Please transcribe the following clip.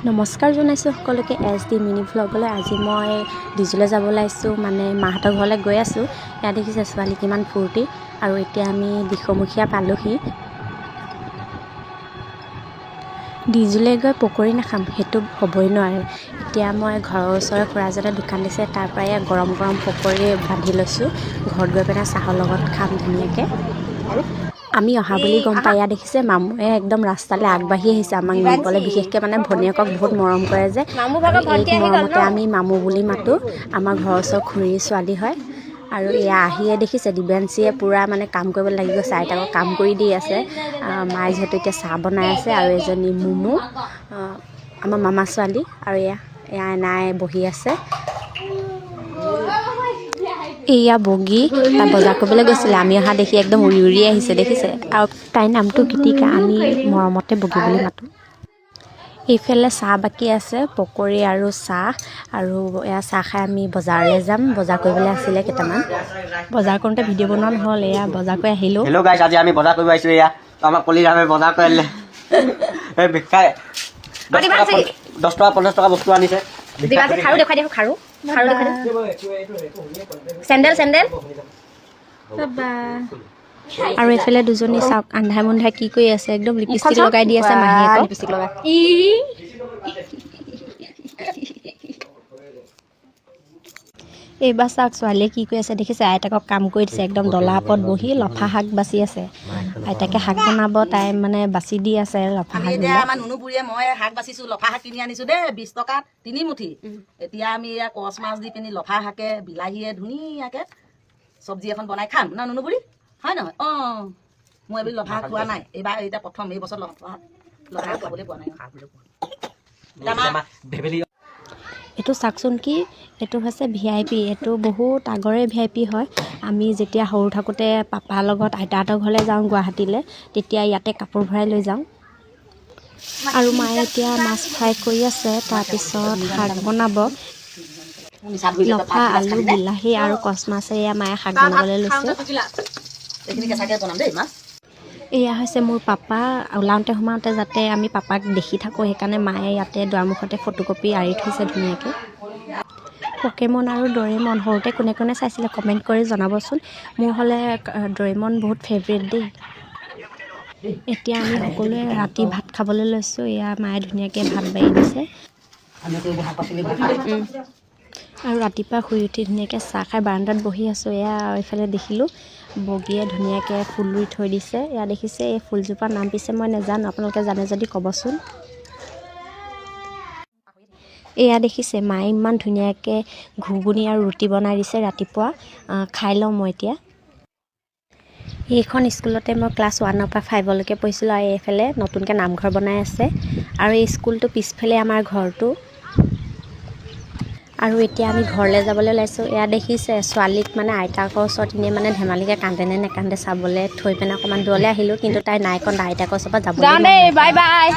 নমস্কাৰ জনাইছোঁ সকলোকে SD মিনি ভ্লগলৈ। আজি মই ডিজুলৈ যাবলৈ আহিছোঁ, মানে মাহঁতৰ ঘৰলৈ গৈ আছোঁ। ইয়াত দেখিছে ছোৱালী কিমান ফূৰ্তি, আৰু এতিয়া আমি দিশমুখীয়া পালোহি। ডিজুলৈ গৈ পকৰি নাখাম সেইটো হ'বই নোৱাৰে। এতিয়া মই ঘৰৰ ওচৰৰ খুৰাজনে দোকান দিছে, তাৰ পৰাই গৰম গৰম পকৰি বান্ধি লৈছোঁ। ঘৰত গৈ পেলাই চাহৰ লগত খাম ধুনীয়াকৈ। আমি অহা বুলি গম পাই ইয়াত দেখিছে মামুৱে একদম ৰাস্তালৈ আগবাঢ়ি আহিছে আমাক নিবলৈ। বিশেষকৈ মানে ভনীয়েকক বহুত মৰম কৰে যে, এই মৰমতে আমি মামু বুলি মাতোঁ। আমাৰ ঘৰৰ ওচৰৰ খুৰীৰ ছোৱালী হয়। আৰু এয়া আহিয়ে দেখিছে দিব্যাঞ্চীয়ে পূৰা মানে কাম কৰিব লাগি গৈছে, আইতাকক কাম কৰি দি আছে। মায়ে যিহেতু এতিয়া চাহ বনাই আছে, আৰু এজনী মুমু আমাৰ মামা ছোৱালী, আৰু এয়া নাই বহি আছে। এয়া বগী তাই বজাৰ কৰিবলৈ গৈছিলে, আমি অহা দেখি একদম উৰি উৰি আহিছে দেখিছে। আৰু তাইৰ নামটো গীতিকা, আমি মৰমতে বগী বুলি মাতোঁ। এইফালে চাহ বাকী আছে, পকৰি আৰু চাহ। আৰু এয়া চাহ খাই আমি বজাৰলৈ যাম। বজাৰ কৰিবলৈ আছিলে কেইটামান, বজাৰ কৰোঁতে ভিডিঅ' বনোৱা নহ'ল। এয়া বজাৰ কৰি আহিলোঁ। হেল্ল' গাইছ, আজি আমি বজাৰ কৰিব আহিছোঁ। এয়া আমাৰ কলিজামে বজাৰ কৰি আনিলে। এই ভিক্ষাই 10 টকা 50 টকা বস্তু আনিছে। খাৰু দেখুৱাই দিয়ক, খাৰু চেণ্ডেল আৰু এইফালে দুজনী চাওক আন্ধাই মুন্ধাই কি কৰি আছে, একদম লিপষ্টিক লগাই দি আছে মাহীয়েকক। এইবাৰ চাওক ছোৱালীয়ে কি কৰি আছে দেখিছে, আইতাকক কাম কৰি দিছে। একদম ডলা ওপৰত বহি লফা শাক বাচি আছে। আইতাকে শাক বনাব, তাই মানে বাচি দি আছে লফা শাক। এতিয়া আমাৰ নুনু বুঢ়ীয়ে মই শাক বাচিছোঁ, লফা শাক কিনি আনিছোঁ দেই, 20 টকাত 3 মুঠি। এতিয়া আমি এয়া কচ মাছ দি পিনি লফা শাকে বিলাহীয়ে ধুনীয়াকৈ চব্জি এখন বনাই খাম না নুনু বুঢ়ী, হয় নহয়? মই এইবোৰ লফা শাক খোৱা নাই, এইবাৰ এতিয়া প্ৰথম এই বছৰ লফা শাক খাবলৈ পোৱা নাই। এইটো চাওকচোন কি, এইটো হৈছে VIP। এইটো বহুত আগৰে VIP হয়। আমি যেতিয়া সৰু থাকোঁতে পাপাৰ লগত আইতাহঁতৰ ঘৰলৈ যাওঁ গুৱাহাটীলৈ, তেতিয়া ইয়াতে কাপোৰ ভৰাই লৈ যাওঁ। আৰু মায়ে এতিয়া মাছ ফ্ৰাই কৰি আছে, তাৰপিছত শাক বনাব। লফা, আলু, বিলাহী আৰু কচ মাছেৰে মায়ে শাক বনাবলৈ লৈছে। এয়া হৈছে মোৰ পাপা। ওলাওঁতে সোমাওঁতে যাতে আমি পাপাক দেখি থাকোঁ, সেইকাৰণে মায়ে ইয়াতে দুৱাৰমুখতে ফটোকপি আঁৰি থৈছে ধুনীয়াকৈ। পকেমন আৰু ডৰেমন সৰুতে কোনে কোনে চাইছিলে কমেণ্ট কৰি জনাবচোন। মোৰ হ'লে ডৰেমন বহুত ফেভৰেট দেই। এতিয়া আমি সকলোৱে ৰাতি ভাত খাবলৈ লৈছোঁ। এয়া মায়ে ধুনীয়াকৈ ভাত বাঢ়ি দিছে। আৰু ৰাতিপুৱা শুই উঠি ধুনীয়াকৈ চাহ খাই বাৰান্দাত বহি আছোঁ। এয়া এইফালে দেখিলোঁ বগীয়ে ধুনীয়াকৈ ফুল ৰুই থৈ দিছে। এয়া দেখিছে, এই ফুলজোপাৰ নাম পিছে মই নাজানো, আপোনালোকে জানে যদি ক'বচোন। এয়া দেখিছে মায়ে ইমান ধুনীয়াকৈ ঘুগুনি আৰু ৰুটি বনাই দিছে ৰাতিপুৱা। খাই লওঁ মই এতিয়া। এইখন স্কুলতে মই ক্লাছ 1ৰ পৰা 5লৈকে পঢ়িছিলোঁ। আৰু এইফালে নতুনকৈ নামঘৰ বনাই আছে, আৰু এই স্কুলটো পিছফালে আমাৰ ঘৰটো। আৰু এতিয়া আমি ঘৰলৈ যাবলৈ ওলাইছোঁ। এয়া দেখিছে ছোৱালীক মানে আইতাকৰ ওচৰত এনেই মানে ধেমালিকৈ কান্দে নে নেকান্দে চাবলৈ থৈ পিনে অকণমান দূৰলৈ আহিলোঁ, কিন্তু তাই নাই কন্দা, আইতাকৰ ওচৰৰ পৰা যাবলৈ। Bye bye.